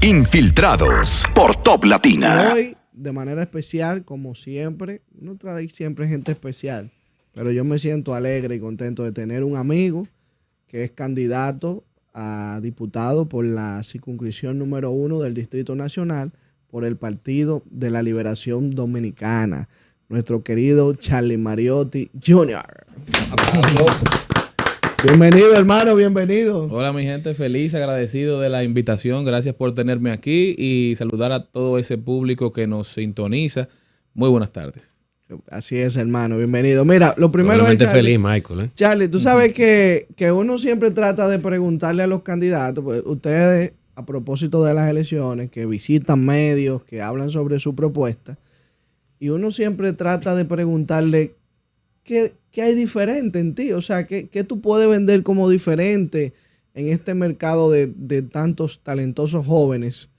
Infiltrados por Top Latina. Hoy, de manera especial, como siempre, no trae siempre gente especial, pero yo me siento alegre y contento de tener un amigo que es candidato a diputado por la circunscripción número 1 del Distrito Nacional por el Partido de la Liberación Dominicana, nuestro querido Charlie Mariotti Jr. Bienvenido, hermano, bienvenido. Hola, mi gente, feliz, agradecido de la invitación. Gracias por tenerme aquí y saludar a todo ese público que nos sintoniza. Muy buenas tardes. Así es, hermano, bienvenido. Mira, lo primero es, Charlie, feliz, Michael. Charlie, tú sabes que uno siempre trata de preguntarle a los candidatos, pues ustedes, a propósito de las elecciones, que visitan medios, que hablan sobre su propuesta, y uno siempre trata de preguntarle ¿qué hay diferente en ti? O sea, ¿qué tú puedes vender como diferente en este mercado de tantos talentosos jóvenes?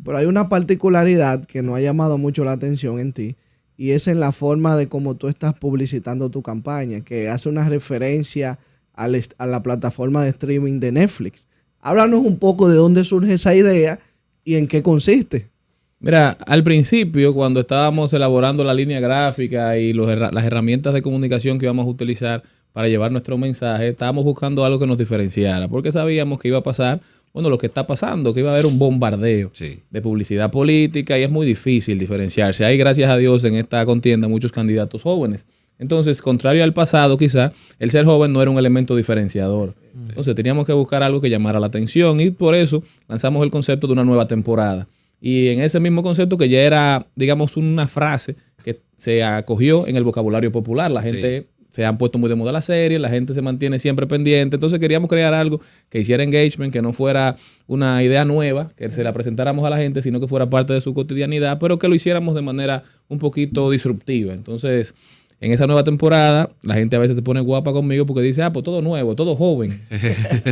Pero hay una particularidad que nos ha llamado mucho la atención en ti, y es en la forma de cómo tú estás publicitando tu campaña, que hace una referencia a la plataforma de streaming de Netflix. Háblanos un poco de dónde surge esa idea y en qué consiste. Mira, al principio, cuando estábamos elaborando la línea gráfica y las herramientas de comunicación que íbamos a utilizar para llevar nuestro mensaje, estábamos buscando algo que nos diferenciara, porque sabíamos que iba a pasar, bueno, lo que está pasando, que iba a haber un bombardeo de publicidad política y es muy difícil diferenciarse. Hay, gracias a Dios, en esta contienda muchos candidatos jóvenes. Entonces, contrario al pasado, quizá, el ser joven no era un elemento diferenciador. Entonces, teníamos que buscar algo que llamara la atención y por eso lanzamos el concepto de una nueva temporada. Y en ese mismo concepto que ya era, digamos, una frase que se acogió en el vocabulario popular. La gente se han puesto muy de moda las series, la gente se mantiene siempre pendiente. Entonces queríamos crear algo que hiciera engagement, que no fuera una idea nueva, que se la presentáramos a la gente, sino que fuera parte de su cotidianidad, pero que lo hiciéramos de manera un poquito disruptiva. Entonces, en esa nueva temporada, la gente a veces se pone guapa conmigo porque dice, pues todo nuevo, todo joven.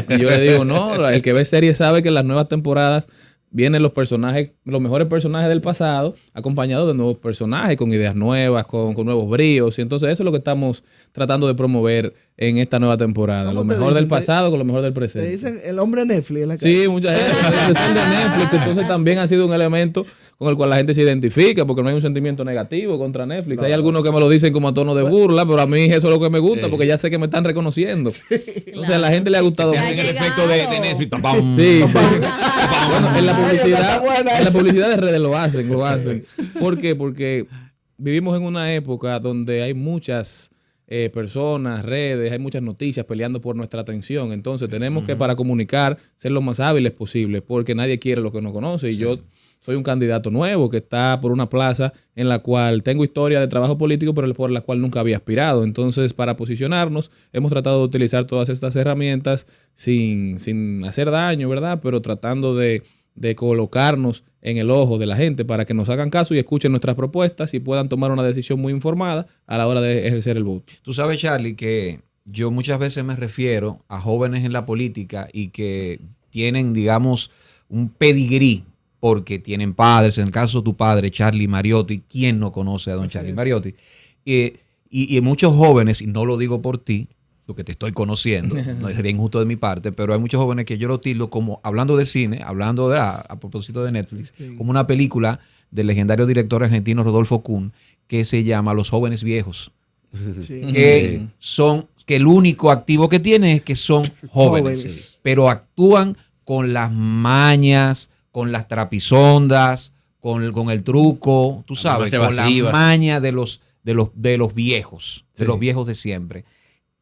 Y yo le digo, no, el que ve series sabe que en las nuevas temporadas vienen los personajes, los mejores personajes del pasado, acompañados de nuevos personajes, con ideas nuevas, con nuevos bríos. Y entonces eso es lo que estamos tratando de promover en esta nueva temporada. Lo mejor del pasado con lo mejor del presente. Te dicen el hombre Netflix en la calle. Sí, mucha gente son de Netflix. Entonces también ha sido un elemento con el cual la gente se identifica, porque no hay un sentimiento negativo contra Netflix. No, hay algunos que me lo dicen como a tono de burla, pero a mí eso es lo que me gusta, porque ya sé que me están reconociendo. Entonces a la gente le ha gustado. Hacen el efecto de Netflix. Sí. Bueno, en la publicidad de redes lo hacen. ¿Por qué? Porque vivimos en una época donde hay muchas personas, redes, hay muchas noticias peleando por nuestra atención. Entonces tenemos que, para comunicar, ser lo más hábiles posible, porque nadie quiere lo que no conoce. Y yo soy un candidato nuevo que está por una plaza en la cual tengo historia de trabajo político, pero por la cual nunca había aspirado. Entonces, para posicionarnos, hemos tratado de utilizar todas estas herramientas sin hacer daño, ¿verdad? Pero tratando de colocarnos en el ojo de la gente para que nos hagan caso y escuchen nuestras propuestas y puedan tomar una decisión muy informada a la hora de ejercer el voto. Tú sabes, Charlie, que yo muchas veces me refiero a jóvenes en la política y que tienen, digamos, un pedigrí porque tienen padres. En el caso de tu padre, Charlie Mariotti, ¿quién no conoce a don Charlie Mariotti? Y muchos jóvenes, y no lo digo por ti, que te estoy conociendo, no sería injusto de mi parte, pero hay muchos jóvenes que yo lo tildo como, hablando de cine, hablando de a propósito de Netflix, como una película del legendario director argentino Rodolfo Kuhn, que se llama Los jóvenes viejos. Que el único activo que tienen es que son jóvenes. Pero actúan con las mañas, con las trapisondas, con el truco, tú sabes, con la maña de los viejos, de los viejos de siempre.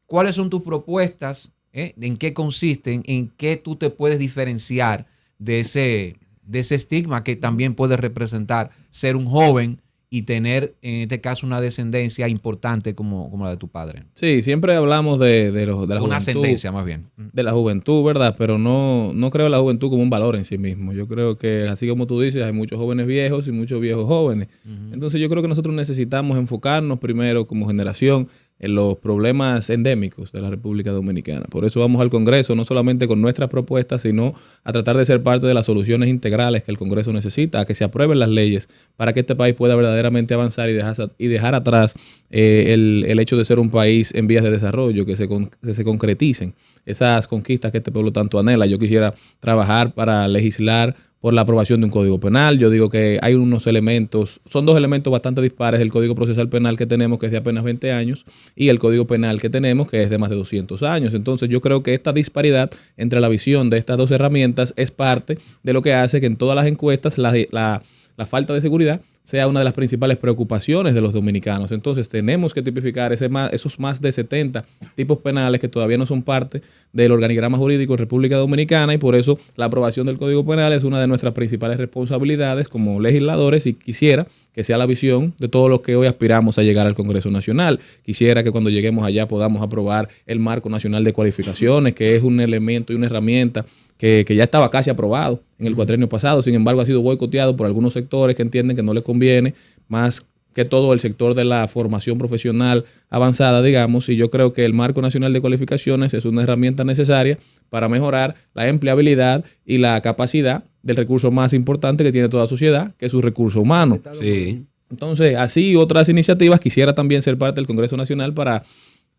¿Cuáles son tus propuestas? ¿En qué consisten? ¿En qué tú te puedes diferenciar de ese estigma que también puede representar ser un joven y tener, en este caso, una descendencia importante como la de tu padre? Sí, siempre hablamos de la juventud. Una ascendencia, más bien. De la juventud, ¿verdad? Pero no creo la juventud como un valor en sí mismo. Yo creo que, así como tú dices, hay muchos jóvenes viejos y muchos viejos jóvenes. Entonces yo creo que nosotros necesitamos enfocarnos primero como generación en los problemas endémicos de la República Dominicana. Por eso vamos al Congreso, no solamente con nuestras propuestas, sino a tratar de ser parte de las soluciones integrales que el Congreso necesita, a que se aprueben las leyes para que este país pueda verdaderamente avanzar y dejar atrás el hecho de ser un país en vías de desarrollo, que se concreticen esas conquistas que este pueblo tanto anhela. Yo quisiera trabajar para legislar por la aprobación de un código penal. Yo digo que hay unos elementos, son dos elementos bastante dispares, el código procesal penal que tenemos, que es de apenas 20 años, y el código penal que tenemos, que es de más de 200 años. Entonces yo creo que esta disparidad entre la visión de estas dos herramientas es parte de lo que hace que en todas las encuestas la falta de seguridad sea una de las principales preocupaciones de los dominicanos. Entonces tenemos que tipificar esos más de 70 tipos penales que todavía no son parte del organigrama jurídico en República Dominicana, y por eso la aprobación del Código Penal es una de nuestras principales responsabilidades como legisladores, y quisiera que sea la visión de todos los que hoy aspiramos a llegar al Congreso Nacional. Quisiera que cuando lleguemos allá podamos aprobar el Marco Nacional de Cualificaciones, que es un elemento y una herramienta que ya estaba casi aprobado en el cuatrenio pasado. Sin embargo, ha sido boicoteado por algunos sectores que entienden que no les conviene, más que todo el sector de la formación profesional avanzada, digamos, y yo creo que el Marco Nacional de Cualificaciones es una herramienta necesaria para mejorar la empleabilidad y la capacidad del recurso más importante que tiene toda sociedad, que es su recurso humano. Sí. Entonces, así otras iniciativas, quisiera también ser parte del Congreso Nacional para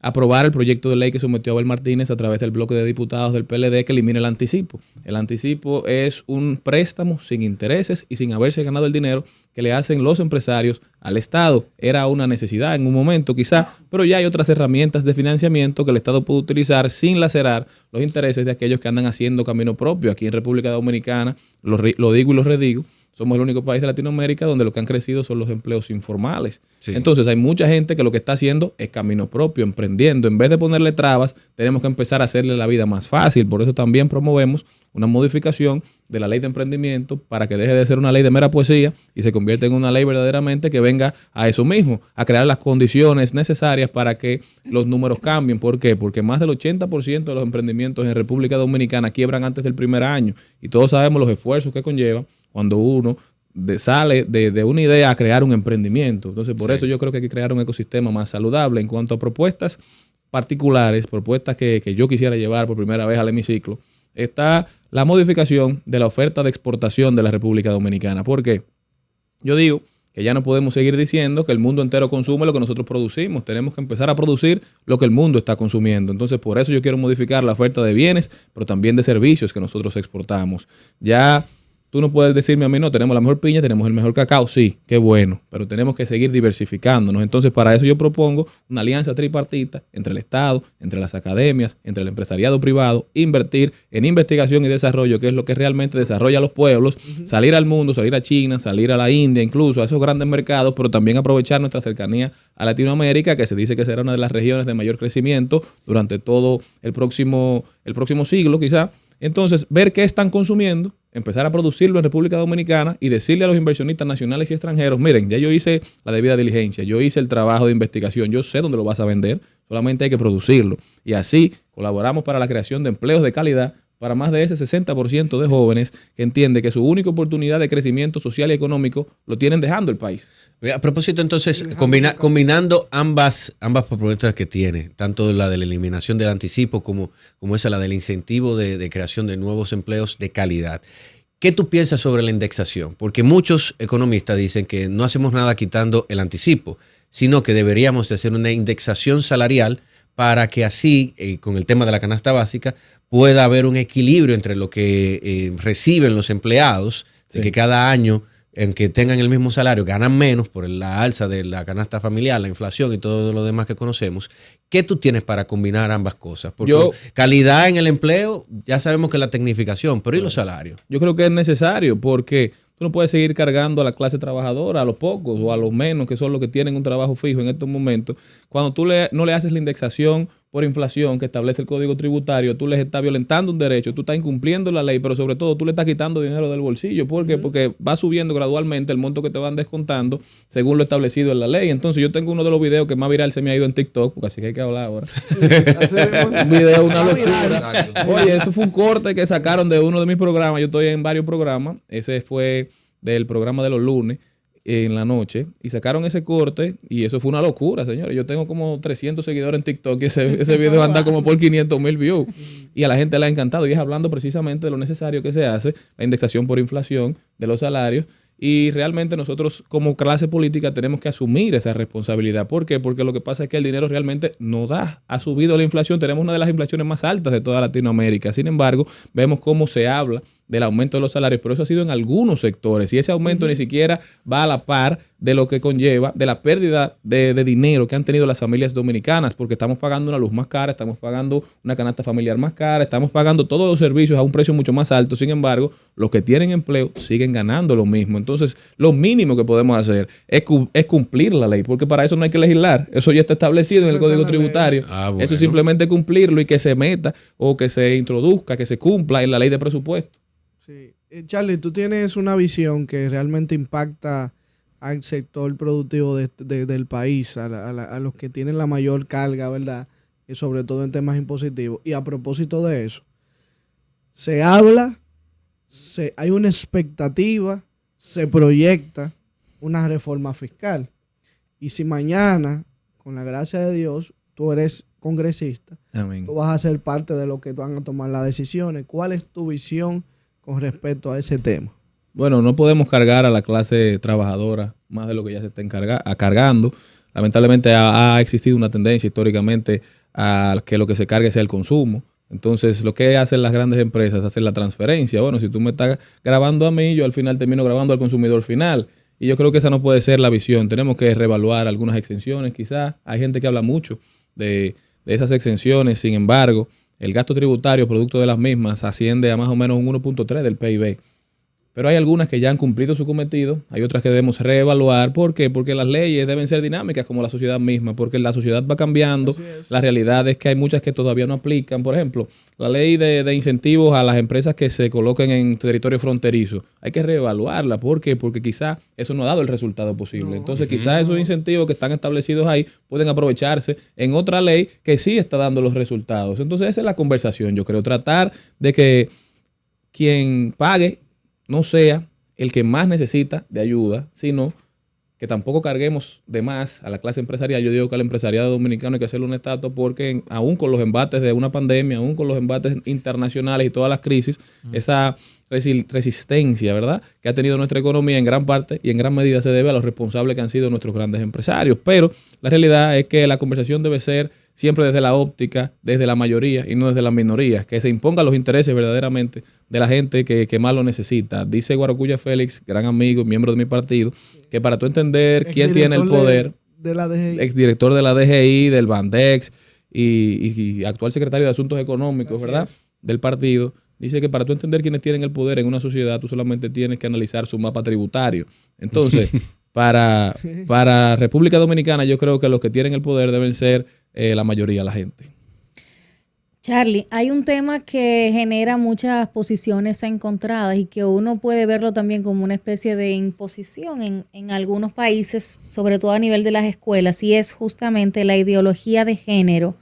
aprobar el proyecto de ley que sometió Abel Martínez a través del bloque de diputados del PLD, que elimine el anticipo. El anticipo es un préstamo sin intereses y sin haberse ganado el dinero que le hacen los empresarios al Estado. Era una necesidad en un momento quizá, pero ya hay otras herramientas de financiamiento que el Estado puede utilizar sin lacerar los intereses de aquellos que andan haciendo camino propio. Aquí en República Dominicana, lo digo y lo redigo, somos el único país de Latinoamérica donde lo que han crecido son los empleos informales. Sí. Entonces hay mucha gente que lo que está haciendo es camino propio, emprendiendo. En vez de ponerle trabas, tenemos que empezar a hacerle la vida más fácil. Por eso también promovemos una modificación de la ley de emprendimiento para que deje de ser una ley de mera poesía y se convierta en una ley verdaderamente que venga a eso mismo, a crear las condiciones necesarias para que los números cambien. ¿Por qué? Porque más del 80% de los emprendimientos en República Dominicana quiebran antes del primer año, y todos sabemos los esfuerzos que conlleva cuando uno sale de una idea a crear un emprendimiento. Entonces, por eso yo creo que hay que crear un ecosistema más saludable. En cuanto a propuestas particulares, propuestas que yo quisiera llevar por primera vez al hemiciclo, está la modificación de la oferta de exportación de la República Dominicana. ¿Por qué? Yo digo que ya no podemos seguir diciendo que el mundo entero consume lo que nosotros producimos. Tenemos que empezar a producir lo que el mundo está consumiendo. Entonces, por eso yo quiero modificar la oferta de bienes, pero también de servicios que nosotros exportamos. Ya tú no puedes decirme a mí, no, tenemos la mejor piña, tenemos el mejor cacao. Sí, qué bueno, pero tenemos que seguir diversificándonos. Entonces, para eso yo propongo una alianza tripartita entre el Estado, entre las academias, entre el empresariado privado, invertir en investigación y desarrollo, que es lo que realmente desarrolla a los pueblos, salir al mundo, salir a China, salir a la India, incluso a esos grandes mercados, pero también aprovechar nuestra cercanía a Latinoamérica, que se dice que será una de las regiones de mayor crecimiento durante todo el próximo siglo, quizá. Entonces, ver qué están consumiendo, empezar a producirlo en República Dominicana y decirle a los inversionistas nacionales y extranjeros, miren, ya yo hice la debida diligencia, yo hice el trabajo de investigación, yo sé dónde lo vas a vender, solamente hay que producirlo. Y así colaboramos para la creación de empleos de calidad para más de ese 60% de jóvenes que entiende que su única oportunidad de crecimiento social y económico lo tienen dejando el país. A propósito, entonces, combinando ambas propuestas que tiene, tanto la de la eliminación del anticipo como esa, la del incentivo de creación de nuevos empleos de calidad, ¿qué tú piensas sobre la indexación? Porque muchos economistas dicen que no hacemos nada quitando el anticipo, sino que deberíamos de hacer una indexación salarial para que así, con el tema de la canasta básica, pueda haber un equilibrio entre lo que reciben los empleados, de que cada año, en que tengan el mismo salario, ganan menos por la alza de la canasta familiar, la inflación y todo lo demás que conocemos. ¿Qué tú tienes para combinar ambas cosas? Porque calidad en el empleo, ya sabemos que es la tecnificación, pero ¿y los salarios? Yo creo que es necesario, porque tú no puedes seguir cargando a la clase trabajadora, a los pocos o a los menos, que son los que tienen un trabajo fijo en estos momentos. Cuando tú no le haces la indexación por inflación que establece el Código Tributario, tú les estás violentando un derecho, tú estás incumpliendo la ley, pero sobre todo tú le estás quitando dinero del bolsillo. ¿Por qué? Porque va subiendo gradualmente el monto que te van descontando según lo establecido en la ley. Entonces yo tengo uno de los videos que más viral se me ha ido en TikTok, porque así que hay que hablar ahora. Un video, una locura. Oye, eso fue un corte que sacaron de uno de mis programas. Yo estoy en varios programas. Ese fue del programa de los lunes en la noche, y sacaron ese corte y eso fue una locura, señores. Yo tengo como 300 seguidores en TikTok y ese video anda como por 500,000 views y a la gente le ha encantado, y es hablando precisamente de lo necesario que se hace, la indexación por inflación de los salarios. Y realmente nosotros como clase política tenemos que asumir esa responsabilidad. ¿Por qué? Porque lo que pasa es que el dinero realmente no da. Ha subido la inflación. Tenemos una de las inflaciones más altas de toda Latinoamérica. Sin embargo, vemos cómo se habla del aumento de los salarios, pero eso ha sido en algunos sectores y ese aumento ni siquiera va a la par de lo que conlleva de la pérdida de dinero que han tenido las familias dominicanas, porque estamos pagando una luz más cara, estamos pagando una canasta familiar más cara, estamos pagando todos los servicios a un precio mucho más alto. Sin embargo, los que tienen empleo siguen ganando lo mismo. Entonces, lo mínimo que podemos hacer es cumplir la ley, porque para eso no hay que legislar, eso ya está establecido en el Código Tributario. Bueno. Eso es simplemente cumplirlo y que se meta o que se introduzca, que se cumpla en la ley de presupuesto. Sí. Charlie, tú tienes una visión que realmente impacta al sector productivo del país, a los que tienen la mayor carga, ¿verdad? Y sobre todo en temas impositivos. Y a propósito de eso, se habla, hay una expectativa, se proyecta una reforma fiscal. Y si mañana, con la gracia de Dios, tú eres congresista, Amén. tú vas a ser parte de los que van a tomar las decisiones. ¿Cuál es tu visión con respecto a ese tema? Bueno, no podemos cargar a la clase trabajadora más de lo que ya se está cargando. Lamentablemente ha existido una tendencia históricamente a que lo que se cargue sea el consumo. Entonces, lo que hacen las grandes empresas es hacer la transferencia. Bueno, si tú me estás grabando a mí, yo al final termino grabando al consumidor final. Y yo creo que esa no puede ser la visión. Tenemos que reevaluar algunas exenciones quizás. Hay gente que habla mucho de esas exenciones. Sin embargo, el gasto tributario producto de las mismas asciende a más o menos un 1.3 del PIB. Pero hay algunas que ya han cumplido su cometido, hay otras que debemos reevaluar. ¿Por qué? Porque las leyes deben ser dinámicas como la sociedad misma, porque la sociedad va cambiando. La realidad es que hay muchas que todavía no aplican. Por ejemplo, la ley de incentivos a las empresas que se coloquen en territorio fronterizo. Hay que reevaluarla. ¿Por qué? Porque quizá eso no ha dado el resultado posible. Entonces, quizá esos incentivos que están establecidos ahí pueden aprovecharse en otra ley que sí está dando los resultados. Entonces, esa es la conversación. Yo creo tratar de que quien pague no sea el que más necesita de ayuda, sino que tampoco carguemos de más a la clase empresarial. Yo digo que al empresariado dominicano hay que hacerle un estatus porque aún con los embates de una pandemia, aún con los embates internacionales y todas las crisis, esa resistencia, ¿verdad?, que ha tenido nuestra economía en gran parte y en gran medida se debe a los responsables que han sido nuestros grandes empresarios. Pero la realidad es que la conversación debe ser siempre desde la óptica, desde la mayoría y no desde las minorías, que se impongan los intereses verdaderamente de la gente que más lo necesita. Dice Guaracuya Félix, gran amigo, miembro de mi partido, que para tú entender quién tiene el poder, de la DGI, exdirector de la DGI, del Bandex y actual secretario de Asuntos Económicos, así ¿verdad?, es, del partido, dice que para tú entender quiénes tienen el poder en una sociedad, tú solamente tienes que analizar su mapa tributario. Entonces, para República Dominicana, yo creo que los que tienen el poder deben ser la mayoría, la gente. Charlie, hay un tema que genera muchas posiciones encontradas y que uno puede verlo también como una especie de imposición en algunos países, sobre todo a nivel de las escuelas, y es justamente la ideología de género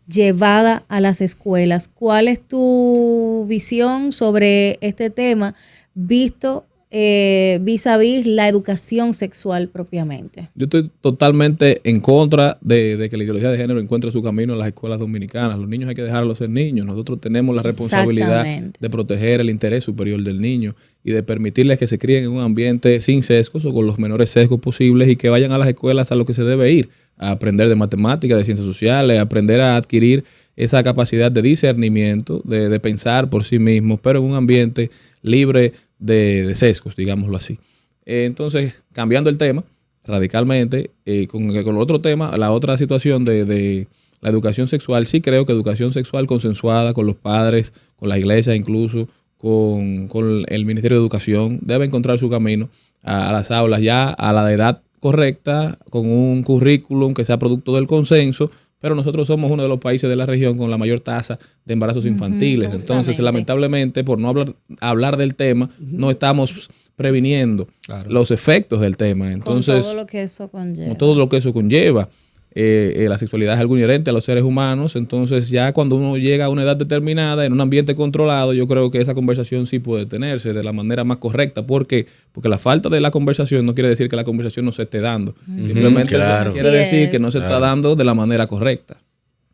llevada a las escuelas. ¿Cuál es tu visión sobre este tema visto vis a vis la educación sexual propiamente? Yo estoy totalmente en contra de que la ideología de género encuentre su camino en las escuelas dominicanas. Los niños hay que dejarlos ser niños. Nosotros tenemos la responsabilidad de proteger el interés superior del niño y de permitirles que se críen en un ambiente sin sesgos o con los menores sesgos posibles y que vayan a las escuelas a lo que se debe ir, a aprender de matemáticas, de ciencias sociales, a aprender a adquirir esa capacidad de discernimiento, de pensar por sí mismos, pero en un ambiente libre de sesgos, digámoslo así. Entonces, cambiando el tema radicalmente, con el otro tema, la otra situación de la educación sexual, sí creo que educación sexual consensuada con los padres, con la iglesia incluso, con el Ministerio de Educación, debe encontrar su camino a las aulas ya a la edad correcta, con un currículum que sea producto del consenso, pero nosotros somos uno de los países de la región con la mayor tasa de embarazos infantiles. Entonces, lamentablemente, por no hablar del tema, no estamos previniendo los efectos del tema. Entonces, con todo lo que eso conlleva. Con todo lo que eso conlleva. La sexualidad es algo inherente a los seres humanos. Entonces, ya cuando uno llega a una edad determinada, en un ambiente controlado, yo creo que esa conversación sí puede tenerse de la manera más correcta. ¿Por qué? Porque la falta de la conversación no quiere decir que la conversación no se esté dando. Simplemente quiere decir que no se está dando de la manera correcta.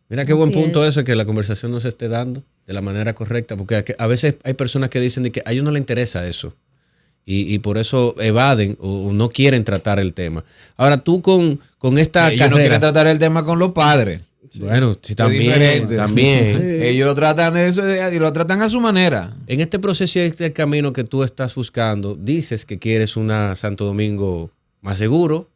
Mira qué buen punto eso, que la conversación no se esté dando de la manera correcta, porque a veces hay personas que dicen de que a ellos no les interesa eso. y por eso evaden o no quieren tratar el tema. Ahora tú con esta Ellos carrera... no quieren tratar el tema con los padres. Bueno, sí, Es también. diferente. Ellos lo tratan eso y lo tratan a su manera. En este proceso y este camino que tú estás buscando, dices que quieres una Santo Domingo más seguro,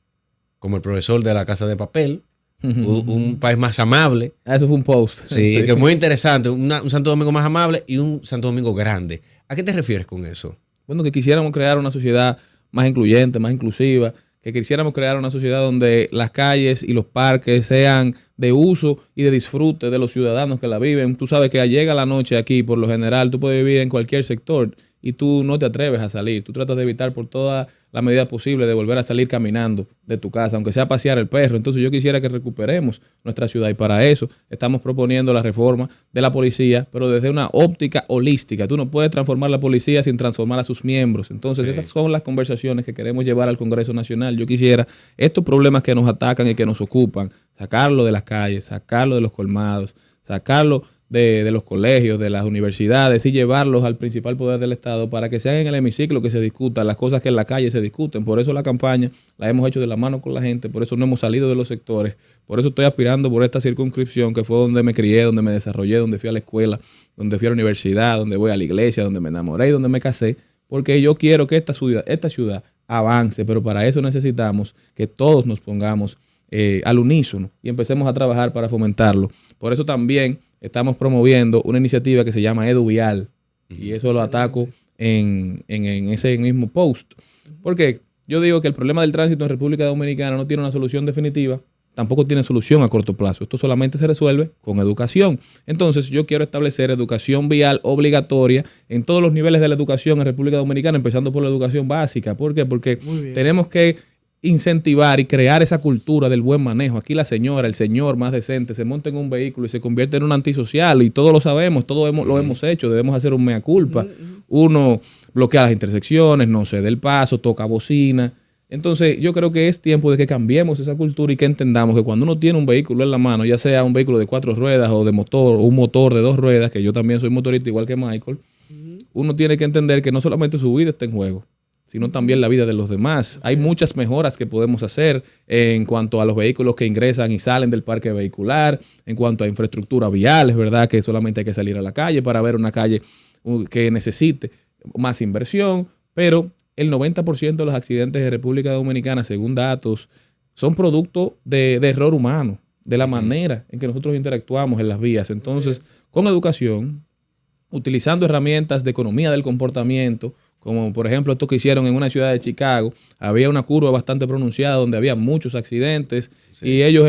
como el profesor de la Casa de Papel, un país más amable. Eso fue un post. Sí, que es muy interesante. Un Santo Domingo más amable y un Santo Domingo grande. ¿A qué te refieres con eso? Bueno, que quisiéramos crear una sociedad más incluyente, más inclusiva, que quisiéramos crear una sociedad donde las calles y los parques sean de uso y de disfrute de los ciudadanos que la viven. Tú sabes que llega la noche aquí, por lo general, tú puedes vivir en cualquier sector y tú no te atreves a salir. Tú tratas de evitar por toda la medida posible de volver a salir caminando de tu casa, aunque sea a pasear el perro. Entonces yo quisiera que recuperemos nuestra ciudad y para eso estamos proponiendo la reforma de la policía, pero desde una óptica holística. Tú no puedes transformar la policía sin transformar a sus miembros. Entonces esas son las conversaciones que queremos llevar al Congreso Nacional. Yo quisiera estos problemas que nos atacan y que nos ocupan, sacarlo de las calles, sacarlo de los colmados, sacarlo de los colegios, de las universidades y llevarlos al principal poder del Estado para que sean en el hemiciclo que se discutan las cosas que en la calle se discuten. Por eso la campaña la hemos hecho de la mano con la gente, por eso no hemos salido de los sectores, por eso estoy aspirando por esta circunscripción que fue donde me crié, donde me desarrollé, donde fui a la escuela, donde fui a la universidad, donde voy a la iglesia, donde me enamoré y donde me casé, porque yo quiero que esta ciudad avance, pero para eso necesitamos que todos nos pongamos al unísono y empecemos a trabajar para fomentarlo. Por eso también estamos promoviendo una iniciativa que se llama EduVial y eso lo ataco en ese mismo post. Porque yo digo que el problema del tránsito en República Dominicana no tiene una solución definitiva, tampoco tiene solución a corto plazo. Esto solamente se resuelve con educación. Entonces yo quiero establecer educación vial obligatoria en todos los niveles de la educación en República Dominicana, empezando por la educación básica. ¿Por qué? Porque tenemos que incentivar y crear esa cultura del buen manejo. Aquí la señora, el señor más decente se monta en un vehículo y se convierte en un antisocial y todos lo sabemos, todos lo hemos hecho, debemos hacer un mea culpa. Uno bloquea las intersecciones, no cede el paso, toca bocina. Entonces yo creo que es tiempo de que cambiemos esa cultura y que entendamos que cuando uno tiene un vehículo en la mano, ya sea un vehículo de 4 ruedas o de motor o un motor de 2 ruedas, que yo también soy motorista igual que Michael, uno tiene que entender que no solamente su vida está en juego, sino también la vida de los demás. Hay muchas mejoras que podemos hacer en cuanto a los vehículos que ingresan y salen del parque vehicular, en cuanto a infraestructura vial, es verdad que solamente hay que salir a la calle para ver una calle que necesite más inversión, pero el 90% de los accidentes de República Dominicana, según datos, son producto de error humano, de la manera en que nosotros interactuamos en las vías. Entonces, con educación, utilizando herramientas de economía del comportamiento, como por ejemplo esto que hicieron en una ciudad de Chicago, había una curva bastante pronunciada donde había muchos accidentes y ellos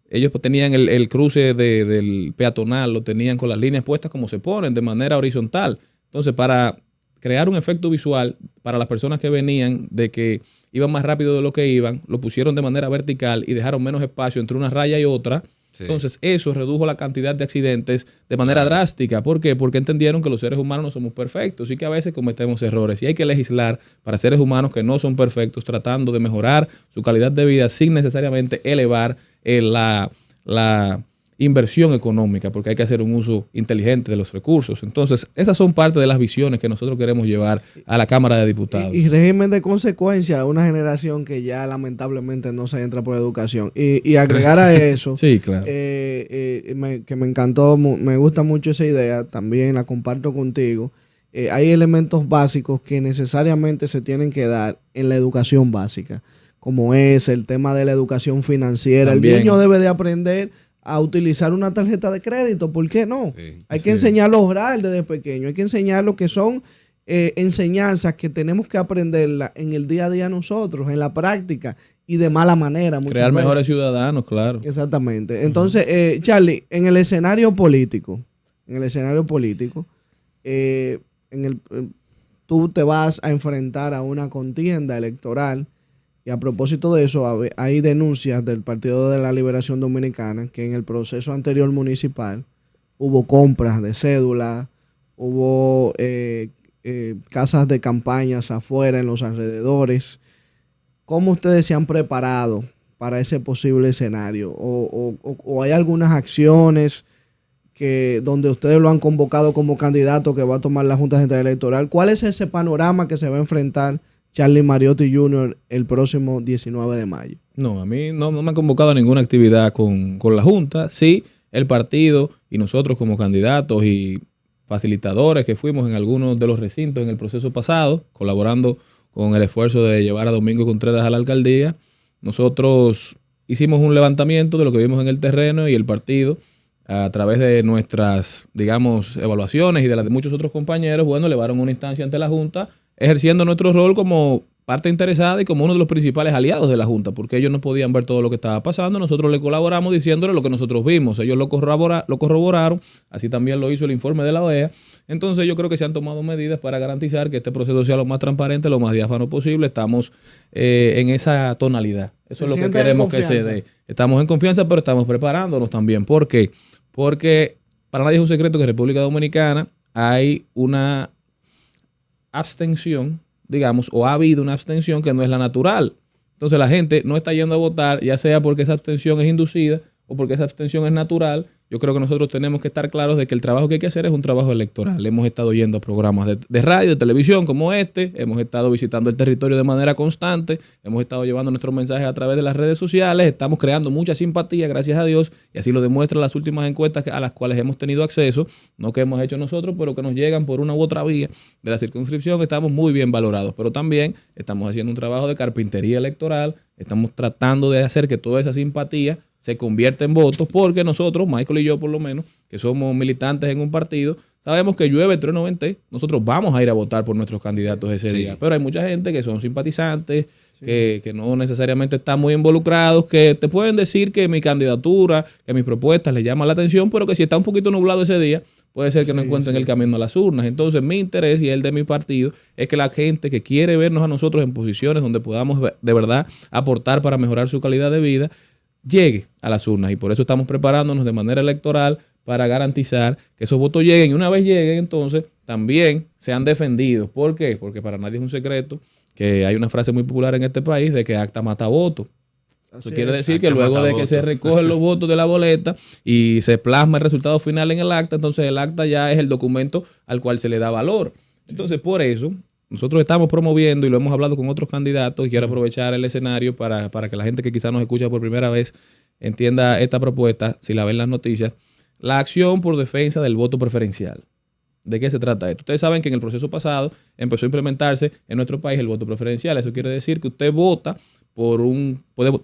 ellos tenían el cruce del peatonal, lo tenían con las líneas puestas como se ponen, de manera horizontal. Entonces, para crear un efecto visual para las personas que venían de que iban más rápido de lo que iban, lo pusieron de manera vertical y dejaron menos espacio entre una raya y otra. Sí. Entonces eso redujo la cantidad de accidentes de manera drástica. ¿Por qué? Porque entendieron que los seres humanos no somos perfectos y que a veces cometemos errores y hay que legislar para seres humanos que no son perfectos, tratando de mejorar su calidad de vida sin necesariamente elevar la inversión económica, porque hay que hacer un uso inteligente de los recursos. Entonces, esas son parte de las visiones que nosotros queremos llevar a la Cámara de Diputados. Y régimen de consecuencia, una generación que ya lamentablemente no se entra por educación. Y agregar a eso, sí, claro. Que me encantó, me gusta mucho esa idea, también la comparto contigo. Hay elementos básicos que necesariamente se tienen que dar en la educación básica, como es el tema de la educación financiera. También. El niño debe de aprender a utilizar una tarjeta de crédito, ¿por qué no? Sí, hay que enseñarlo a ahorrar desde pequeño, hay que enseñar lo que son enseñanzas que tenemos que aprenderlas en el día a día nosotros, en la práctica y de mala manera. Crear mejores ciudadanos, claro. Exactamente. Entonces, Charlie, en el escenario político, tú te vas a enfrentar a una contienda electoral. Y a propósito de eso, hay denuncias del Partido de la Liberación Dominicana que en el proceso anterior municipal hubo compras de cédulas, hubo casas de campañas afuera en los alrededores. ¿Cómo ustedes se han preparado para ese posible escenario? ¿O hay algunas acciones donde ustedes lo han convocado como candidato que va a tomar la Junta Central Electoral. ¿Cuál es ese panorama que se va a enfrentar Charlie Mariotti Jr. el próximo 19 de mayo? No, a mí no me han convocado a ninguna actividad con la Junta. Sí, el partido y nosotros como candidatos y facilitadores que fuimos en algunos de los recintos en el proceso pasado, colaborando con el esfuerzo de llevar a Domingo Contreras a la alcaldía. Nosotros hicimos un levantamiento de lo que vimos en el terreno y el partido, a través de nuestras, digamos, evaluaciones y de las de muchos otros compañeros, bueno, elevaron una instancia ante la Junta, ejerciendo nuestro rol como parte interesada y como uno de los principales aliados de la Junta, porque ellos no podían ver todo lo que estaba pasando. Nosotros le colaboramos diciéndole lo que nosotros vimos. Ellos lo corroboraron, así también lo hizo el informe de la OEA. Entonces yo creo que se han tomado medidas para garantizar que este proceso sea lo más transparente, lo más diáfano posible. Estamos en esa tonalidad. Eso es lo que queremos que se dé. Estamos en confianza, pero estamos preparándonos también. ¿Por qué? Porque para nadie es un secreto que en República Dominicana hay una abstención, digamos, o ha habido una abstención que no es la natural. Entonces la gente no está yendo a votar, ya sea porque esa abstención es inducida o porque esa abstención es natural. Yo creo que nosotros tenemos que estar claros de que el trabajo que hay que hacer es un trabajo electoral. Hemos estado yendo a programas de radio, de televisión como este, hemos estado visitando el territorio de manera constante, hemos estado llevando nuestros mensajes a través de las redes sociales, estamos creando mucha simpatía, gracias a Dios, y así lo demuestran las últimas encuestas a las cuales hemos tenido acceso, no que hemos hecho nosotros, pero que nos llegan por una u otra vía de la circunscripción. Estamos muy bien valorados, pero también estamos haciendo un trabajo de carpintería electoral, estamos tratando de hacer que toda esa simpatía se convierte en votos, porque nosotros, Michael y yo por lo menos, que somos militantes en un partido, sabemos que llueve, trueno, vente, nosotros vamos a ir a votar por nuestros candidatos ese día. Pero hay mucha gente que son simpatizantes, que no necesariamente están muy involucrados, que te pueden decir que mi candidatura, que mis propuestas les llaman la atención, pero que si está un poquito nublado ese día, puede ser que no encuentren el camino a las urnas. Entonces mi interés y el de mi partido es que la gente que quiere vernos a nosotros en posiciones donde podamos de verdad aportar para mejorar su calidad de vida, llegue a las urnas, y por eso estamos preparándonos de manera electoral para garantizar que esos votos lleguen, y una vez lleguen entonces también sean defendidos. ¿Por qué? Porque para nadie es un secreto que hay una frase muy popular en este país de que acta mata voto. Eso quiere decir que luego de que se recogen los votos de la boleta y se plasma el resultado final en el acta, entonces el acta ya es el documento al cual se le da valor. Entonces por eso nosotros estamos promoviendo, y lo hemos hablado con otros candidatos, y quiero aprovechar el escenario para que la gente que quizás nos escucha por primera vez entienda esta propuesta, si la ven en las noticias, la acción por defensa del voto preferencial. ¿De qué se trata esto? Ustedes saben que en el proceso pasado empezó a implementarse en nuestro país el voto preferencial. Eso quiere decir que usted vota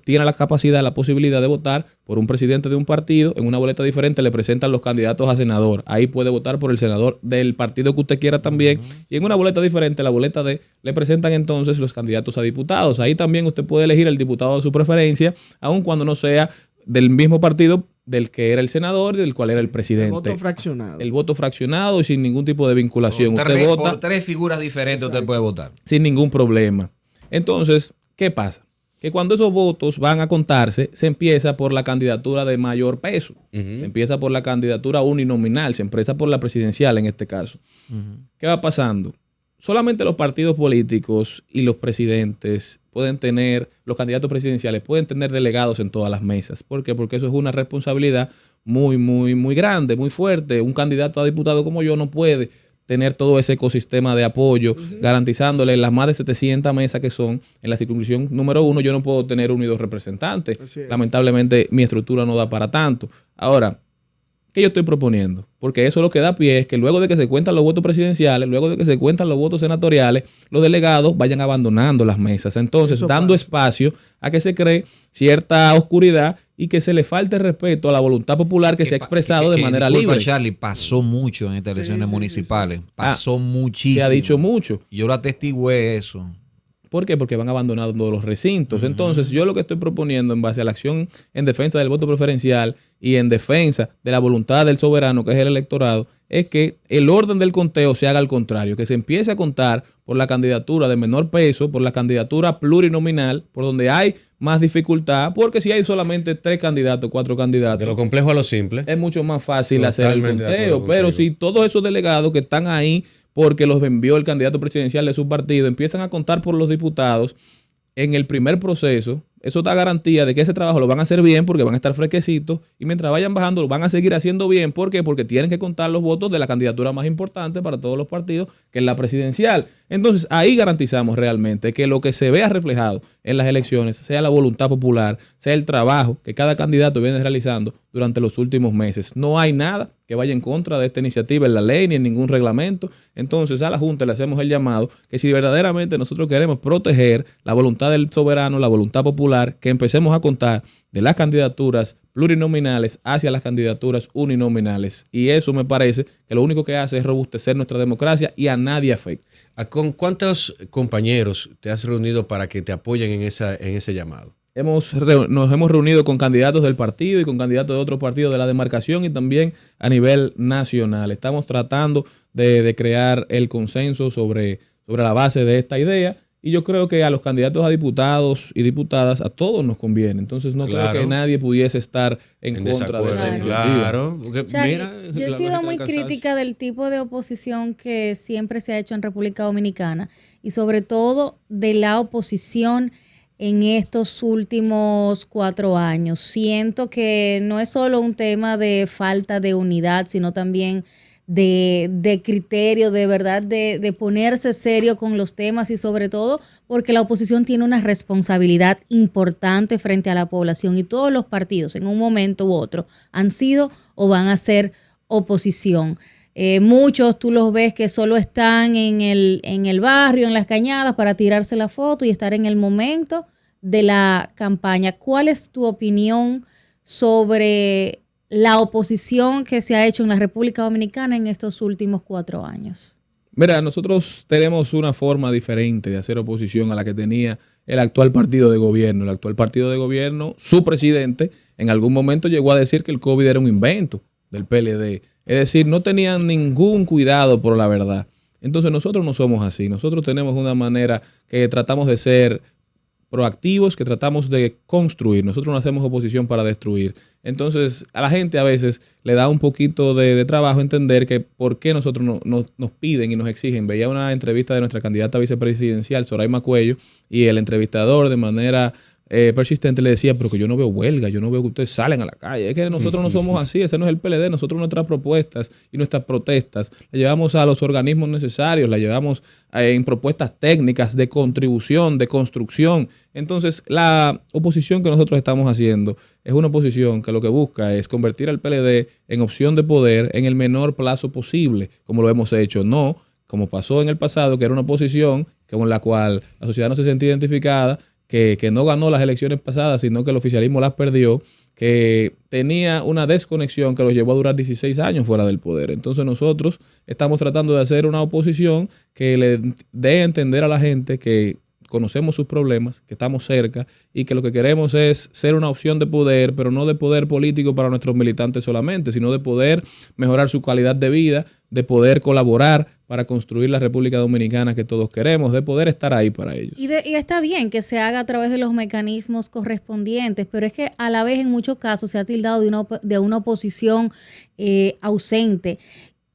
tiene la capacidad, la posibilidad de votar por un presidente de un partido. En una boleta diferente le presentan los candidatos a senador. Ahí puede votar por el senador del partido que usted quiera también. Y en una boleta diferente, la boleta le presentan entonces los candidatos a diputados. Ahí también usted puede elegir el diputado de su preferencia, aun cuando no sea del mismo partido del que era el senador y del cual era el presidente. El voto fraccionado. El voto fraccionado y sin ningún tipo de vinculación. Usted vota por tres figuras diferentes. Exacto. Usted puede votar sin ningún problema. Entonces, ¿qué pasa? Que cuando esos votos van a contarse, se empieza por la candidatura de mayor peso. Se empieza por la candidatura uninominal, se empieza por la presidencial en este caso. ¿Qué va pasando? Solamente los partidos políticos y los presidentes los candidatos presidenciales pueden tener delegados en todas las mesas. ¿Por qué? Porque eso es una responsabilidad muy, muy, muy grande, muy fuerte. Un candidato a diputado como yo no puede tener todo ese ecosistema de apoyo, garantizándole las más de 700 mesas que son en la circunscripción número 1. Yo no puedo tener 1 y 2 representantes. Lamentablemente mi estructura no da para tanto. Ahora, ¿qué yo estoy proponiendo? Porque eso lo que da pie es que luego de que se cuentan los votos presidenciales, luego de que se cuentan los votos senatoriales, los delegados vayan abandonando las mesas. Entonces, dando espacio a que se cree cierta oscuridad y que se le falte respeto a la voluntad popular que se ha expresado de manera libre. Charlie, pasó mucho en estas elecciones municipales. Pasó muchísimo. Se ha dicho mucho. Y yo lo atestigué eso. ¿Por qué? Porque van abandonando los recintos. Entonces, yo lo que estoy proponiendo en base a la acción en defensa del voto preferencial y en defensa de la voluntad del soberano, que es el electorado, es que el orden del conteo se haga al contrario, que se empiece a contar por la candidatura de menor peso, por la candidatura plurinominal, por donde hay más dificultad, porque si hay solamente 3 candidatos, 4 candidatos. De lo complejo a lo simple. Es mucho más fácil hacer el conteo, pero si todos esos delegados que están ahí porque los envió el candidato presidencial de su partido empiezan a contar por los diputados en el primer proceso, eso da garantía de que ese trabajo lo van a hacer bien porque van a estar fresquecitos y mientras vayan bajando lo van a seguir haciendo bien. ¿Por qué? Porque tienen que contar los votos de la candidatura más importante para todos los partidos, que es la presidencial. Entonces ahí garantizamos realmente que lo que se vea reflejado en las elecciones sea la voluntad popular, sea el trabajo que cada candidato viene realizando durante los últimos meses. No hay nada que vaya en contra de esta iniciativa en la ley ni en ningún reglamento. Entonces a la Junta le hacemos el llamado que si verdaderamente nosotros queremos proteger la voluntad del soberano, la voluntad popular, que empecemos a contar de las candidaturas plurinominales hacia las candidaturas uninominales. Y eso me parece que lo único que hace es robustecer nuestra democracia y a nadie afecta. ¿Con cuántos compañeros te has reunido para que te apoyen en ese llamado? Nos hemos reunido con candidatos del partido y con candidatos de otros partidos de la demarcación y también a nivel nacional. Estamos tratando de crear el consenso sobre la base de esta idea y yo creo que a los candidatos a diputados y diputadas a todos nos conviene. Entonces no creo que nadie pudiese estar en contra de esta iniciativa. Claro. Charlie, yo he sido muy crítica del tipo de oposición que siempre se ha hecho en República Dominicana y sobre todo de la oposición en estos últimos 4 años. Siento que no es solo un tema de falta de unidad, sino también de criterio, de verdad, de ponerse serio con los temas y sobre todo porque la oposición tiene una responsabilidad importante frente a la población y todos los partidos en un momento u otro han sido o van a ser oposición. Muchos tú los ves que solo están en el barrio, en las cañadas para tirarse la foto y estar en el momento de la campaña. ¿Cuál es tu opinión sobre la oposición que se ha hecho en la República Dominicana en estos últimos 4 años? Mira, nosotros tenemos una forma diferente de hacer oposición a la que tenía el actual partido de gobierno. El actual partido de gobierno, su presidente, en algún momento llegó a decir que el COVID era un invento del PLD. Es decir, no tenían ningún cuidado por la verdad. Entonces nosotros no somos así. Nosotros tenemos una manera que tratamos de ser proactivos, que tratamos de construir. Nosotros no hacemos oposición para destruir. Entonces a la gente a veces le da un poquito de trabajo entender que por qué nosotros nos piden y nos exigen. Veía una entrevista de nuestra candidata vicepresidencial, Soraima Cuello, y el entrevistador de manera persistente le decía, pero que yo no veo huelga, yo no veo que ustedes salen a la calle. Es que nosotros no somos así, ese no es el PLD. Nosotros nuestras propuestas y nuestras protestas las llevamos a los organismos necesarios, las llevamos en propuestas técnicas de contribución, de construcción. Entonces la oposición que nosotros estamos haciendo es una oposición que lo que busca es convertir al PLD en opción de poder en el menor plazo posible, como lo hemos hecho. No como pasó en el pasado, que era una oposición con la cual la sociedad no se sentía identificada, que no ganó las elecciones pasadas, sino que el oficialismo las perdió, que tenía una desconexión que los llevó a durar 16 años fuera del poder. Entonces nosotros estamos tratando de hacer una oposición que le dé a entender a la gente que conocemos sus problemas, que estamos cerca y que lo que queremos es ser una opción de poder, pero no de poder político para nuestros militantes solamente, sino de poder mejorar su calidad de vida, de poder colaborar para construir la República Dominicana que todos queremos, de poder estar ahí para ellos. Y está bien que se haga a través de los mecanismos correspondientes, pero es que a la vez en muchos casos se ha tildado de una oposición ausente.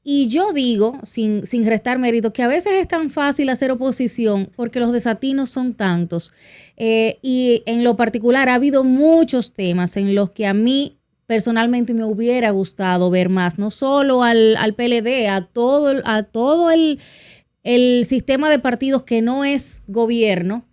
Y yo digo, sin restar mérito, que a veces es tan fácil hacer oposición porque los desatinos son tantos. Y en lo particular ha habido muchos temas en los que a mí personalmente me hubiera gustado ver más, no solo al PLD, a todo el sistema de partidos que no es gobierno,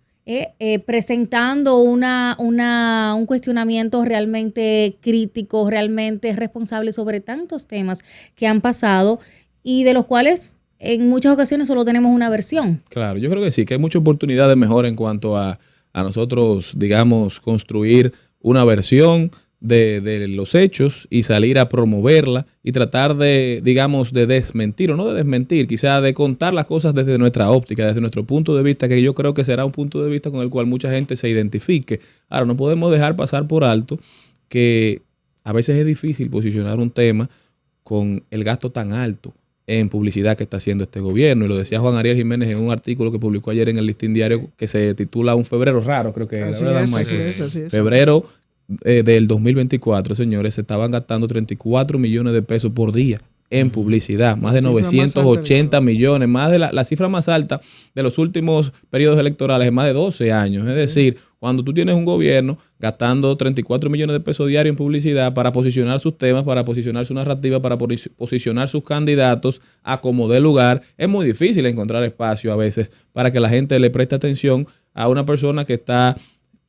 presentando un cuestionamiento realmente crítico, realmente responsable sobre tantos temas que han pasado y de los cuales en muchas ocasiones solo tenemos una versión. Claro, yo creo que sí, que hay mucha oportunidad de mejora en cuanto a nosotros, digamos, construir una versión de los hechos y salir a promoverla y tratar de, digamos, de desmentir o no de desmentir, quizá de contar las cosas desde nuestra óptica, desde nuestro punto de vista, que yo creo que será un punto de vista con el cual mucha gente se identifique. Ahora, no podemos dejar pasar por alto que a veces es difícil posicionar un tema con el gasto tan alto en publicidad que está haciendo este gobierno, y lo decía Juan Ariel Jiménez en un artículo que publicó ayer en el Listín Diario que se titula Un febrero raro, creo que así era, es. febrero del 2024, señores, se estaban gastando 34 millones de pesos por día en publicidad, más de La cifra más 980 alta millones, más de la cifra más alta de los últimos periodos electorales, es más de 12 años. Es decir, cuando tú tienes un gobierno gastando 34 millones de pesos diarios en publicidad para posicionar sus temas, para posicionar su narrativa, para posicionar sus candidatos a como dé lugar, es muy difícil encontrar espacio a veces para que la gente le preste atención a una persona que está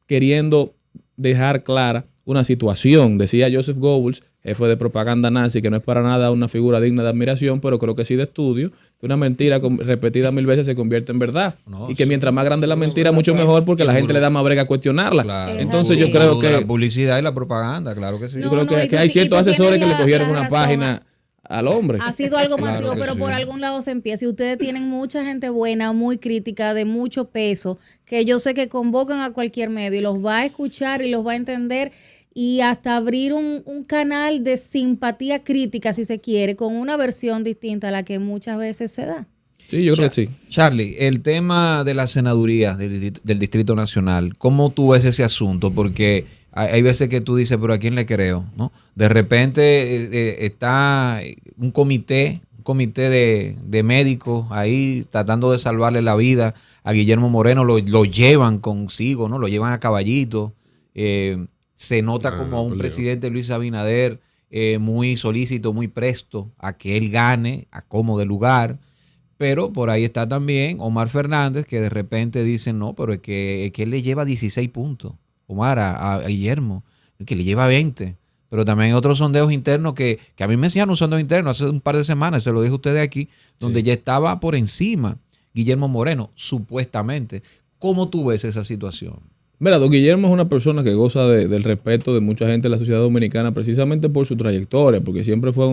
queriendo dejar clara una situación. Decía Joseph Goebbels, jefe de propaganda nazi, que no es para nada una figura digna de admiración, pero creo que sí de estudio, que una mentira repetida 1000 veces se convierte en verdad. No, y que sí. mientras más grande la mentira, mucho mejor, porque la gente le da más brega a cuestionarla. Claro. Entonces Es yo así. creo La que publicidad y la propaganda, claro que sí. yo creo No, y que tú- hay y ciertos tú tienes asesores que le cogieron la una razón. página al hombre. Ha sido algo masivo, Claro que pero sí. por algún lado se empieza. Y ustedes tienen mucha gente buena, muy crítica, de mucho peso, que yo sé que convocan a cualquier medio y los va a escuchar y los va a entender y hasta abrir un canal de simpatía crítica, si se quiere, con una versión distinta a la que muchas veces se da. Sí, yo creo que sí. Charlie, el tema de la senaduría del Distrito Nacional, ¿cómo tú ves ese asunto? Porque hay veces que tú dices, pero ¿a quién le creo? ¿No? De repente está un comité de médicos ahí tratando de salvarle la vida a Guillermo Moreno, lo llevan consigo, ¿no? Lo llevan a caballito. Se nota como un presidente Luis Abinader muy solícito, muy presto a que él gane a como de lugar. Pero por ahí está también Omar Fernández, que de repente dicen, no, pero es que él le lleva 16 puntos, Omar, a Guillermo, que le lleva 20. Pero también hay otros sondeos internos que a mí me enseñaron un sondeo interno hace un par de semanas, se lo dije a ustedes aquí, donde ya estaba por encima Guillermo Moreno, supuestamente. ¿Cómo tú ves esa situación? Mira, don Guillermo es una persona que goza del respeto de mucha gente de la sociedad dominicana precisamente por su trayectoria, porque siempre fue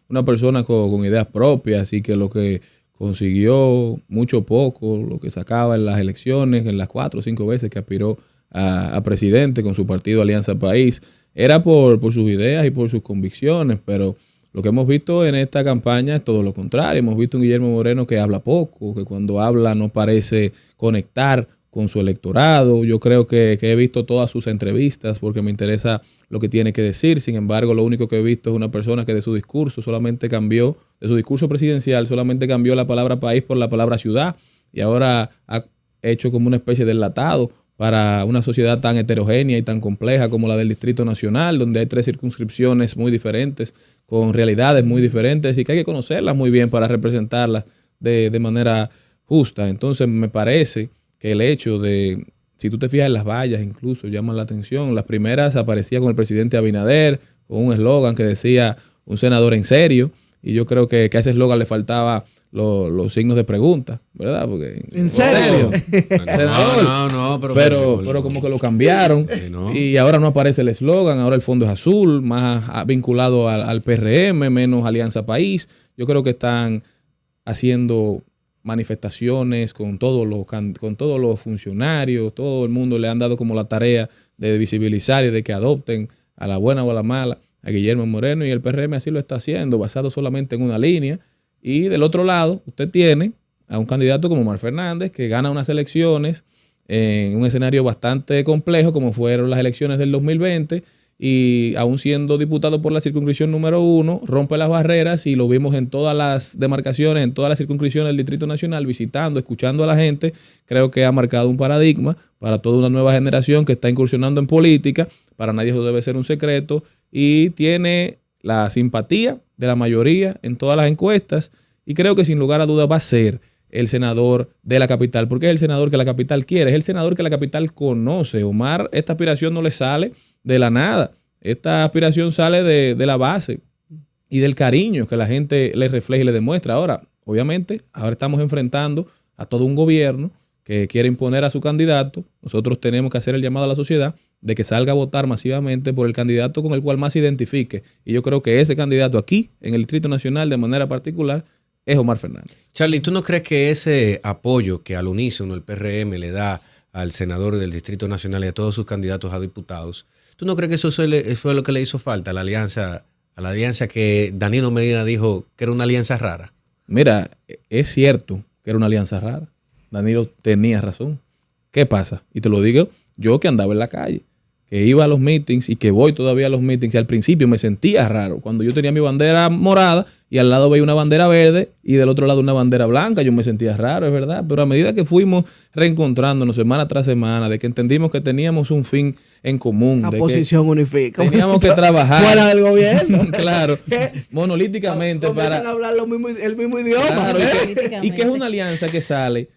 una persona con ideas propias y que lo que consiguió mucho poco, lo que sacaba en las elecciones, en las 4 o 5 veces que aspiró a presidente con su partido Alianza País, era por sus ideas y por sus convicciones, pero lo que hemos visto en esta campaña es todo lo contrario. Hemos visto un Guillermo Moreno que habla poco, que cuando habla no parece conectar con su electorado. Yo creo que he visto todas sus entrevistas porque me interesa lo que tiene que decir. Sin embargo, lo único que he visto es una persona que de su discurso de su discurso presidencial, solamente cambió la palabra país por la palabra ciudad y ahora ha hecho como una especie de enlatado para una sociedad tan heterogénea y tan compleja como la del Distrito Nacional, donde hay 3 circunscripciones muy diferentes, con realidades muy diferentes y que hay que conocerlas muy bien para representarlas de manera justa. Entonces me parece que el hecho de, si tú te fijas en las vallas, incluso llaman la atención. Las primeras aparecía con el presidente Abinader, con un eslogan que decía un senador en serio, y yo creo que a ese eslogan le faltaba los signos de pregunta, ¿verdad? Porque, ¿En serio? Senador. No, Pero como que lo cambiaron no. y ahora no aparece el eslogan, ahora el fondo es azul, más vinculado al PRM, menos Alianza País. Yo creo que están haciendo manifestaciones con todos los funcionarios, todo el mundo le han dado como la tarea de visibilizar y de que adopten a la buena o a la mala a Guillermo Moreno, y el PRM así lo está haciendo, basado solamente en una línea. Y del otro lado, usted tiene a un candidato como Omar Fernández, que gana unas elecciones en un escenario bastante complejo, como fueron las elecciones del 2020, y aún siendo diputado por la circunscripción número 1, rompe las barreras y lo vimos en todas las demarcaciones, en todas las circunscripciones del Distrito Nacional, visitando, escuchando a la gente. Creo que ha marcado un paradigma para toda una nueva generación que está incursionando en política. Para nadie eso debe ser un secreto, y tiene la simpatía de la mayoría en todas las encuestas, y creo que sin lugar a dudas va a ser el senador de la capital, porque es el senador que la capital quiere, es el senador que la capital conoce. Omar, esta aspiración no le sale de la nada, esta aspiración sale de la base y del cariño que la gente le refleja y le demuestra. Ahora, obviamente, ahora estamos enfrentando a todo un gobierno que quiere imponer a su candidato. Nosotros tenemos que hacer el llamado a la sociedad de que salga a votar masivamente por el candidato con el cual más se identifique. Y yo creo que ese candidato aquí, en el Distrito Nacional, de manera particular, es Omar Fernández. Charlie, ¿tú no crees que ese apoyo que al unísono el PRM le da al senador del Distrito Nacional y a todos sus candidatos a diputados, tú no crees que eso fue lo que le hizo falta a la alianza que Danilo Medina dijo que era una alianza rara? Mira, es cierto que era una alianza rara. Danilo tenía razón. ¿Qué pasa? Y te lo digo yo, que andaba en la calle, que iba a los meetings y que voy todavía a los meetings, y al principio me sentía raro. Cuando yo tenía mi bandera morada y al lado veía una bandera verde y del otro lado una bandera blanca, yo me sentía raro, es verdad. Pero a medida que fuimos reencontrándonos semana tras semana, de que entendimos que teníamos un fin en común, La de posición unifica. teníamos que trabajar fuera del gobierno. claro, monolíticamente Comienzan a hablar el mismo idioma. Claro, Políticamente. y que es una alianza que sale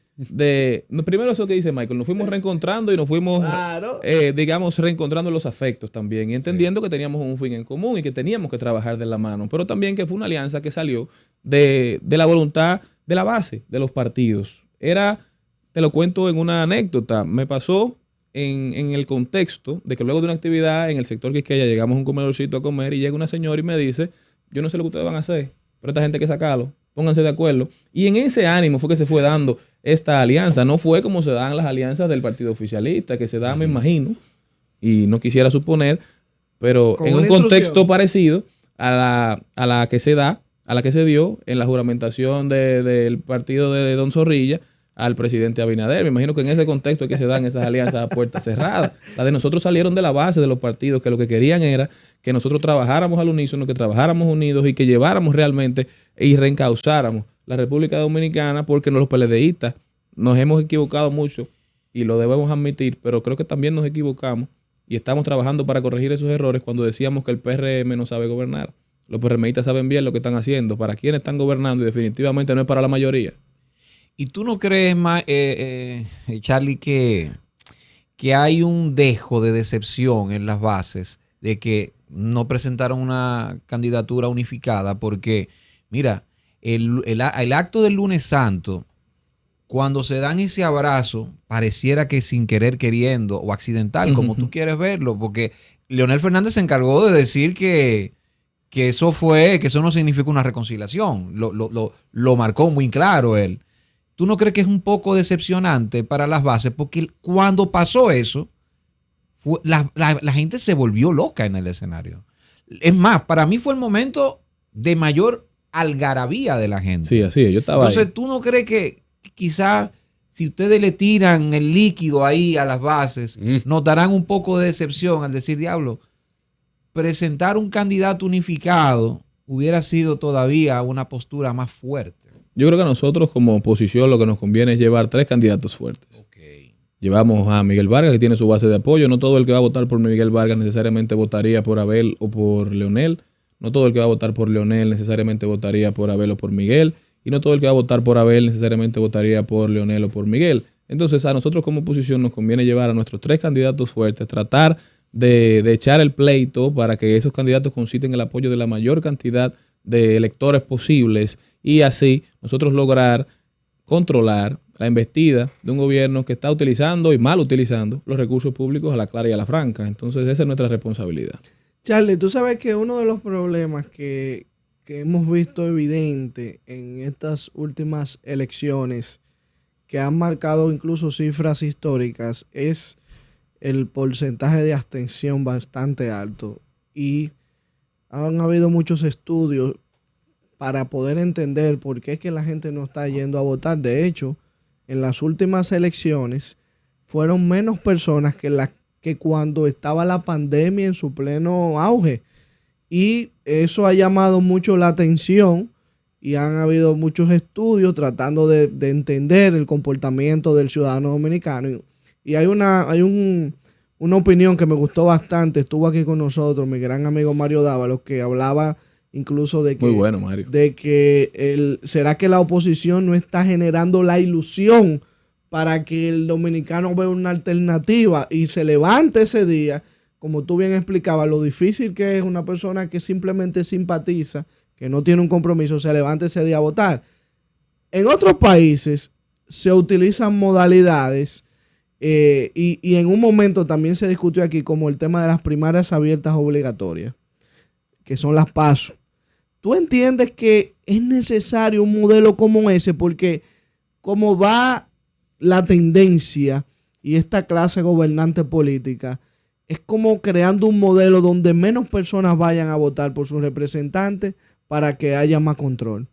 primero eso que dice Michael, nos fuimos reencontrando y nos fuimos, Claro. digamos, reencontrando los afectos también y entendiendo que teníamos un fin en común y que teníamos que trabajar de la mano, pero también que fue una alianza que salió de la voluntad de la base de los partidos. Te lo cuento en una anécdota, me pasó en el contexto de que luego de una actividad en el sector Quisqueya llegamos a un comedorcito a comer y llega una señora y me dice, yo no sé lo que ustedes van a hacer, pero esta gente hay que sacarlo, pónganse de acuerdo. Y en ese ánimo fue que se fue dando esta alianza. No fue como se dan las alianzas del partido oficialista, que se dan, me imagino, y no quisiera suponer, pero Con en un una contexto instrucción parecido a la que se dio en la juramentación del partido de Don Zorrilla al presidente Abinader. Me imagino que en ese contexto es que se dan esas alianzas a puertas cerradas. Las de nosotros salieron de la base de los partidos, que lo que querían era que nosotros trabajáramos al unísono, que trabajáramos unidos y que lleváramos realmente y reencauzáramos la República Dominicana, porque los PLDistas nos hemos equivocado mucho y lo debemos admitir, pero creo que también nos equivocamos y estamos trabajando para corregir esos errores cuando decíamos que el PRM no sabe gobernar. Los PRMistas saben bien lo que están haciendo, para quiénes están gobernando y definitivamente no es para la mayoría. ¿Y tú no crees, Charlie, que hay un dejo de decepción en las bases de que no presentaron una candidatura unificada? Porque, mira, el acto del lunes santo, cuando se dan ese abrazo, pareciera que sin querer queriendo o accidental, como tú quieres verlo, porque Leonel Fernández se encargó de decir que eso no significa una reconciliación. Lo marcó muy claro él. ¿Tú no crees que es un poco decepcionante para las bases? Porque cuando pasó eso, la gente se volvió loca en el escenario. Es más, para mí fue el momento de mayor algarabía de la gente. Sí, así es, yo estaba Entonces, ahí. ¿tú no crees que quizás si ustedes le tiran el líquido ahí a las bases, notarán un poco de decepción al decir, diablo, presentar un candidato unificado hubiera sido todavía una postura más fuerte? Yo creo que a nosotros como oposición lo que nos conviene es llevar 3 candidatos fuertes. Okay. Llevamos a Miguel Vargas, que tiene su base de apoyo. No todo el que va a votar por Miguel Vargas necesariamente votaría por Abel o por Leonel. No todo el que va a votar por Leonel necesariamente votaría por Abel o por Miguel. Y no todo el que va a votar por Abel necesariamente votaría por Leonel o por Miguel. Entonces a nosotros como oposición nos conviene llevar a nuestros 3 candidatos fuertes, tratar de echar el pleito para que esos candidatos conciten el apoyo de la mayor cantidad de electores posibles y así nosotros lograr controlar la embestida de un gobierno que está utilizando y mal utilizando los recursos públicos a la clara y a la franca. Entonces esa es nuestra responsabilidad. Charlie, tú sabes que uno de los problemas que hemos visto evidente en estas últimas elecciones, que han marcado incluso cifras históricas, es el porcentaje de abstención bastante alto. Y han habido muchos estudios para poder entender por qué es que la gente no está yendo a votar. De hecho, en las últimas elecciones fueron menos personas que cuando estaba la pandemia en su pleno auge. Y eso ha llamado mucho la atención y han habido muchos estudios tratando de entender el comportamiento del ciudadano dominicano. Y hay una opinión que me gustó bastante. Estuvo aquí con nosotros mi gran amigo Mario Dávalos, que hablaba incluso de que, Muy bueno, Mario. de que ¿será que la oposición no está generando la ilusión para que el dominicano vea una alternativa y se levante ese día? Como tú bien explicabas, lo difícil que es una persona que simplemente simpatiza, que no tiene un compromiso, se levante ese día a votar. En otros países se utilizan modalidades y en un momento también se discutió aquí como el tema de las primarias abiertas obligatorias, que son las PASO. ¿Tú entiendes que es necesario un modelo como ese? Porque como va la tendencia y esta clase gobernante política, es como creando un modelo donde menos personas vayan a votar por sus representantes para que haya más control.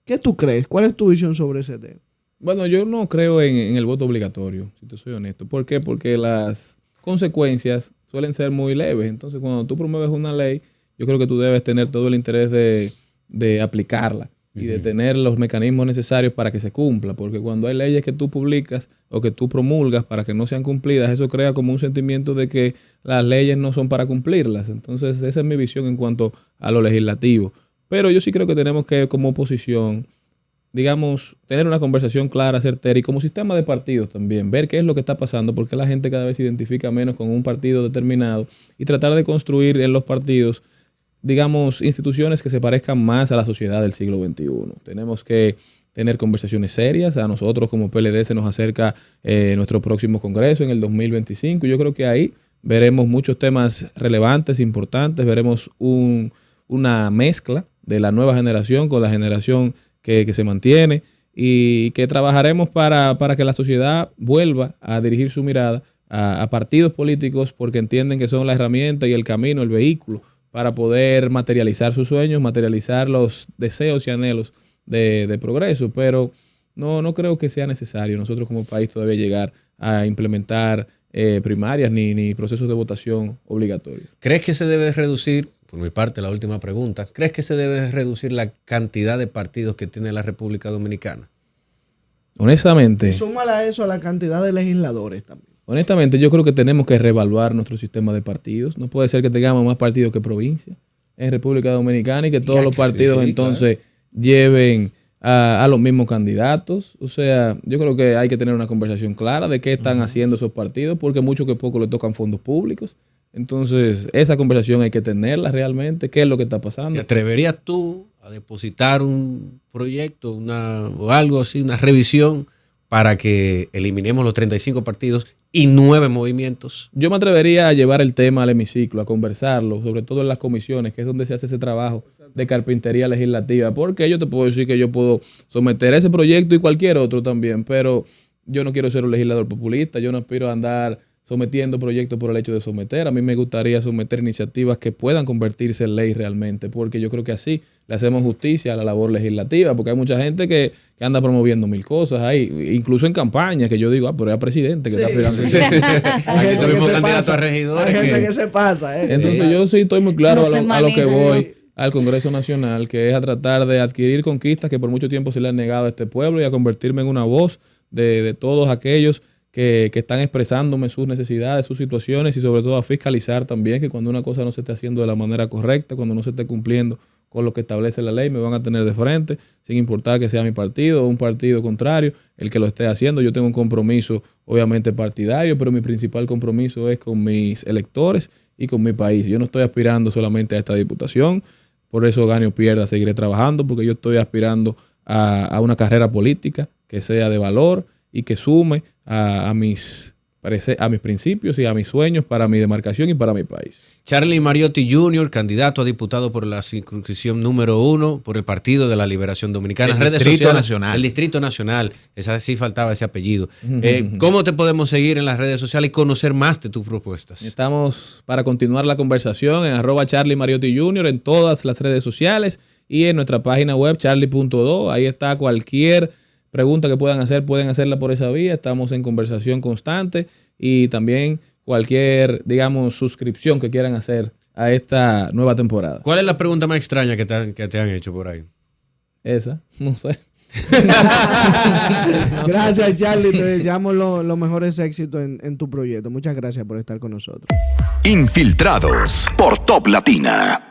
¿Qué tú crees? ¿Cuál es tu visión sobre ese tema? Bueno, yo no creo en el voto obligatorio, si te soy honesto. ¿Por qué? Porque las consecuencias suelen ser muy leves. Entonces, cuando tú promueves una ley, yo creo que tú debes tener todo el interés de aplicarla y de tener los mecanismos necesarios para que se cumpla, porque cuando hay leyes que tú publicas o que tú promulgas para que no sean cumplidas, eso crea como un sentimiento de que las leyes no son para cumplirlas. Entonces, esa es mi visión en cuanto a lo legislativo. Pero yo sí creo que tenemos que, como oposición, digamos, tener una conversación clara, certera, y como sistema de partidos también, ver qué es lo que está pasando, porque la gente cada vez se identifica menos con un partido determinado, y tratar de construir en los partidos, digamos, instituciones que se parezcan más a la sociedad del siglo XXI. Tenemos que tener conversaciones serias. A nosotros como PLD se nos acerca nuestro próximo congreso en el 2025. Yo creo que ahí veremos muchos temas relevantes, importantes. Veremos una mezcla de la nueva generación con la generación que se mantiene, y que trabajaremos para que la sociedad vuelva a dirigir su mirada a partidos políticos, porque entienden que son la herramienta y el camino, el vehículo para poder materializar sus sueños, materializar los deseos y anhelos de progreso. Pero no creo que sea necesario nosotros como país todavía llegar a implementar primarias ni procesos de votación obligatorios. ¿Crees que se debe reducir, por mi parte la última pregunta, ¿crees que se debe reducir la cantidad de partidos que tiene la República Dominicana? Honestamente, Súmala a eso a la cantidad de legisladores también. Honestamente, yo creo que tenemos que reevaluar nuestro sistema de partidos. No puede ser que tengamos más partidos que provincias en República Dominicana y que todos los partidos entonces lleven a los mismos candidatos. O sea, yo creo que hay que tener una conversación clara de qué están haciendo esos partidos, porque mucho que poco le tocan fondos públicos. Entonces, esa conversación hay que tenerla realmente. ¿Qué es lo que está pasando? ¿Te atreverías tú a depositar un proyecto o algo así, una revisión para que eliminemos los 35 partidos y 9 movimientos? Yo me atrevería a llevar el tema al hemiciclo, a conversarlo, sobre todo en las comisiones, que es donde se hace ese trabajo de carpintería legislativa, porque yo te puedo decir que yo puedo someter ese proyecto y cualquier otro también, pero yo no quiero ser un legislador populista, yo no aspiro a andar sometiendo proyectos por el hecho de someter. A mí me gustaría someter iniciativas que puedan convertirse en ley realmente, porque yo creo que así le hacemos justicia a la labor legislativa, porque hay mucha gente que anda promoviendo mil cosas ahí, incluso en campaña, que yo digo, pero era presidente que está aspirando. Hay gente que se candidato pasa. a regidor. Hay gente que se pasa. Entonces yo sí estoy muy claro No a lo que maneja. voy al Congreso Nacional, que es a tratar de adquirir conquistas que por mucho tiempo se le han negado a este pueblo, y a convertirme en una voz de todos aquellos que están expresándome sus necesidades, sus situaciones, y sobre todo a fiscalizar también que cuando una cosa no se esté haciendo de la manera correcta, cuando no se esté cumpliendo con lo que establece la ley, me van a tener de frente, sin importar que sea mi partido o un partido contrario el que lo esté haciendo. Yo tengo un compromiso obviamente partidario, pero mi principal compromiso es con mis electores y con mi país. Yo no estoy aspirando solamente a esta diputación, por eso gane o pierda, seguiré trabajando, porque yo estoy aspirando a una carrera política que sea de valor y que sume a mis principios y a mis sueños para mi demarcación y para mi país. Charlie Mariotti Jr., candidato a diputado por la circunscripción número 1 por el Partido de la Liberación Dominicana. El Distrito sociales, Nacional. El Distrito Nacional. Esa sí faltaba ese apellido. ¿Cómo te podemos seguir en las redes sociales y conocer más de tus propuestas? Estamos para continuar la conversación en @Charlie Mariotti Jr. en todas las redes sociales y en nuestra página web charlie.do. Ahí está cualquier pregunta que puedan hacer, pueden hacerla por esa vía. Estamos en conversación constante, y también cualquier, digamos, suscripción que quieran hacer a esta nueva temporada. ¿Cuál es la pregunta más extraña que te han hecho por ahí? Esa, no sé. Gracias, Charlie. Te deseamos los mejores éxitos en tu proyecto. Muchas gracias por estar con nosotros. Infiltrados por Top Latina.